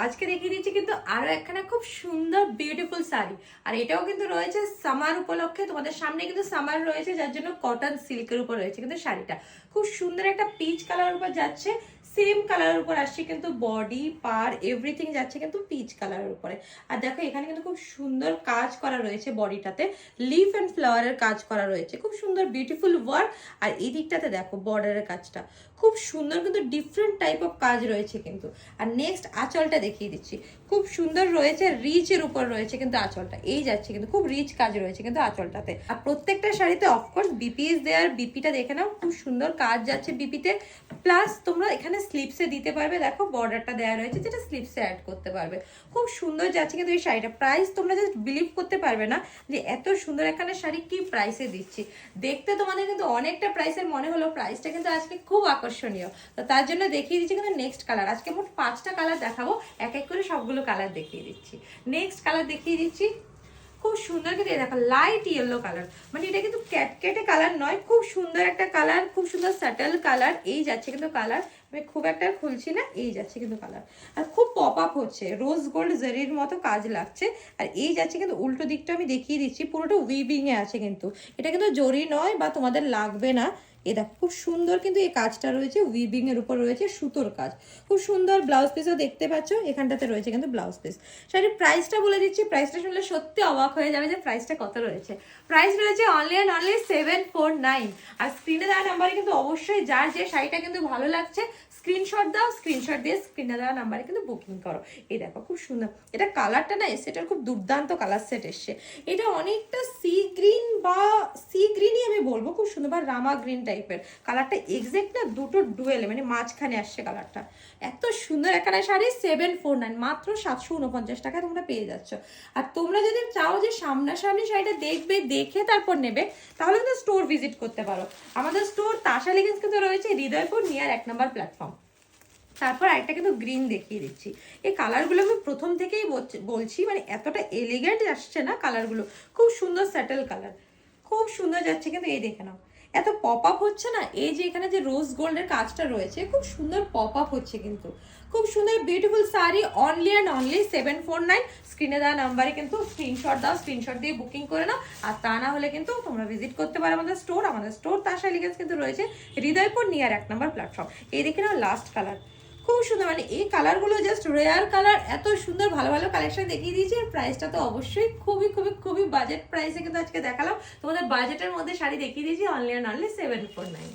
আজকে দেখিয়ে দিচ্ছি কিন্তু আরো একখানা খুব সুন্দর বিউটিফুল শাড়ি। আর এটাও কিন্তু রয়েছে সামার উপলক্ষে, তোমাদের সামনে কিন্তু সামার রয়েছে, যার জন্য কটন সিল্কের উপর রয়েছে কিন্তু শাড়িটা খুব সুন্দর একটা পিচ কালারের উপর যাচ্ছে, সেম কালারের উপর আসছে কিন্তু বডি পার এভরিথিং যাচ্ছে কিন্তু পিচ কালারের উপরে। আর দেখো এখানে কিন্তু খুব সুন্দর কাজ করা রয়েছে, বডিটাতে লিফ অ্যান্ড ফ্লাওয়ারের কাজ করা রয়েছে, খুব সুন্দর বিউটিফুল ওয়ার্ক। আর এই দিকটাতে দেখো বর্ডারের কাজটা খুব সুন্দর, কিন্তু ডিফারেন্ট টাইপ অফ কাজ রয়েছে কিন্তু। আর নেক্সট আঁচলটা দেখিয়ে দিচ্ছি, খুব সুন্দর রয়েছে, রিচের উপর রয়েছে কিন্তু আঁচলটা, এই যাচ্ছে কিন্তু খুব রিচ কাজ রয়েছে কিন্তু আঁচলটাতে। আর প্রত্যেকটা শাড়িতে অফকোর্স বিপিএস দেওয়ার, বিপিটা দেখে নাও, খুব সুন্দর কাজ যাচ্ছে বিপিতে। প্লাস তোমরা এখানে স্লিপসে দিতে পারবে, দেখো বর্ডারটা দেওয়া রয়েছে যেটা স্লিপসে অ্যাড করতে পারবে, খুব সুন্দর যাচ্ছে কিন্তু এই শাড়িটা। প্রাইস তোমরা জাস্ট বিলিভ করতে পারবে না যে এত সুন্দর একখানা শাড়ি কি প্রাইসে দিচ্ছি। দেখতে তোমাদের কিন্তু অনেকটা প্রাইসের মনে হলো, প্রাইসটা কিন্তু আজকে খুব আকর্ষণীয়। তো তার জন্য দেখিয়ে দিচ্ছি কিন্তু নেক্সট কালার। আজকে মোট 5টা কালার দেখাবো, এক এক করে সবগুলো কালার দেখিয়ে দিচ্ছি। নেক্সট কালার দেখিয়ে দিচ্ছি, খুব সুন্দর কিন্তু দেখো লাইট ইয়েলো কালার, মানে এটা কিন্তু ক্যাটকেটে কালার নয়, খুব সুন্দর একটা কালার, খুব সুন্দর স্যাটেল কালার। এই যাচ্ছে কিন্তু কালার, আমি খুব একটা খুলছি না, এই যাচ্ছে কিন্তু কালার। আর খুব পপ আপ হচ্ছে, রোজ গোল্ড জারির মতো কাজ লাগছে। আর এই যাচ্ছে কিন্তু উল্টো দিকটা আমি দেখিয়ে দিচ্ছি, পুরোটা উইভিং এ আছে কিন্তু, এটা কিন্তু জরি নয় বা তোমাদের লাগবে না। এ দেখো খুব সুন্দর কিন্তু এই কাজটা রয়েছে, উইভিং এর উপর রয়েছে সুতোর কাজ, খুব সুন্দর। ব্লাউজ পিসও দেখতে পাচ্ছ, এখানটাতে রয়েছে কিন্তু ব্লাউজ পিস। শাড়ির প্রাইসটা বলে দিচ্ছি, প্রাইসটা শুনলে সত্যি অবাক হয়ে যাবে যে প্রাইসটা কত রয়েছে। প্রাইস রয়েছে অনলি অ্যান্ড অনলি 749। আর স্ক্রিনে দেওয়া নাম্বারে কিন্তু অবশ্যই যার যে শাড়িটা কিন্তু ভালো লাগছে স্ক্রিনশট দাও, স্ক্রিনশট দিয়ে স্ক্রিনে দেওয়া নাম্বারে কিন্তু বুকিং করো। এই দেখো খুব সুন্দর, এটা কালারটা না সেটার খুব দুর্দান্ত কালার সেট এসছে। এটা অনেকটা সি গ্রিন বা সি গ্রিনই আমি বলবো, খুব সুন্দর, বা রামা গ্রিন টাইপের কালারটা, এক্সাক্ট না দুটো ডুয়েলে মানে মাঝখানে আসছে কালারটা। এত সুন্দর একটা শাড়ি 749, মাত্র 749 টাকায় তোমরা পেয়ে যাচ্ছ। আর তোমরা যদি চাও যে সামনাসামনি শাড়িটা দেখবে, দেখে তারপর নেবে, তাহলে কিন্তু স্টোর ভিজিট করতে পারো। আমাদের স্টোর তাসা লেগেন্স কিন্তু রয়েছে হৃদয়পুর নিয়ার 1 নম্বর প্ল্যাটফর্ম। তারপর একটা কিন্তু গ্রিন দেখিয়ে দিচ্ছি, এই কালারগুলো আমি প্রথম থেকেই বলছি, মানে এতটা এলিগেন্ট আসছে না কালারগুলো, খুব সুন্দর স্যাটেল কালার, খুব সুন্দর যাচ্ছে কিন্তু। এই দেখে নাও এত পপ আপ হচ্ছে না, এই যে এখানে যে রোজ গোল্ডের কাজটা রয়েছে খুব সুন্দর পপ আপ হচ্ছে কিন্তু, খুব সুন্দর beautiful sari. Only and only 749। স্ক্রিনে দেওয়া নাম্বারে কিন্তু স্ক্রিনশট দাও, স্ক্রিনশট দিয়ে বুকিং করে নাও। আর তা না হলে কিন্তু তোমরা ভিজিট করতে পারো আমাদের স্টোর। আমাদের স্টোর তাসা এলিগেন্স কিন্তু রয়েছে হৃদয়পুর নিয়ার 1 নম্বর প্ল্যাটফর্ম। এই দেখে নাও লাস্ট কালার, খুব সুন্দর, মানে এই কালারগুলো জাস্ট রেয়ার কালার, এত সুন্দর ভালো ভালো কালেকশন দেখিয়ে দিয়েছি। আর প্রাইসটা তো অবশ্যই খুবই খুবই খুবই বাজেট প্রাইসে কিন্তু আজকে দেখালাম, তোমাদের বাজেটের মধ্যে শাড়ি দেখিয়ে দিয়েছি অনলি অ্যান্ড অনলি 749।